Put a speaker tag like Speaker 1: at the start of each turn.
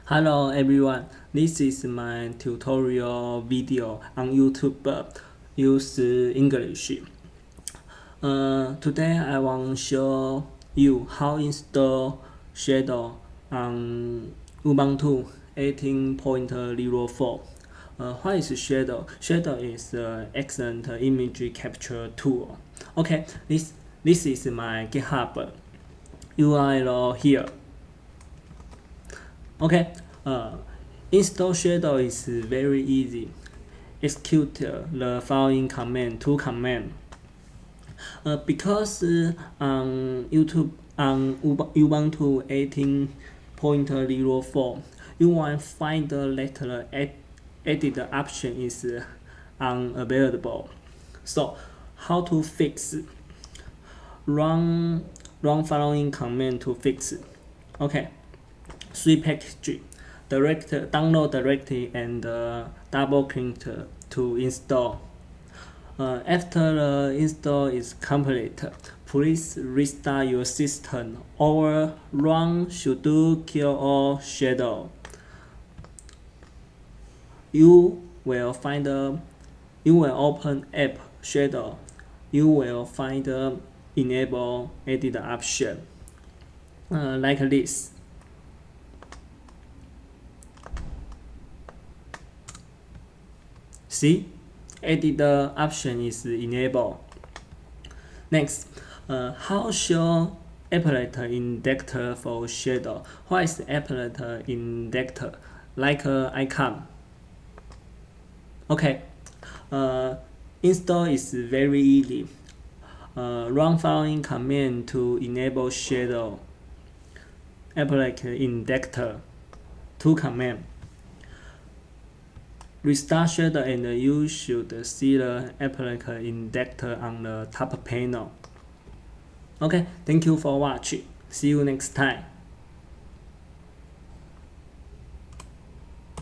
Speaker 1: Hello everyone, this is my tutorial video on YouTube use English. Today I want to show you how install Shadow on Ubuntu 18.04. What is Shadow? Shadow is an excellent image capture tool. Okay, this is my GitHub URL here. Okay, install Shadow is very easy. Execute the following two commands. Because on Ubuntu 18.04, you want to find that the edit option is unavailable. So, how to fix? Run following command to fix. Okay. 3 package, download directly and double click to install. After the install is complete, please restart your system or run sudo kill all shadow. You will open app shadow. You will find enable edit option like this. See, edit option is enabled. Next, how show applet index for shadow? What is applet index? Like icon. Okay, install is very easy. Run following command to enable shadow. Applet index 2 command. Restart Shadow and you should see the applet index on the top panel. Okay, thank you for watching. See you next time.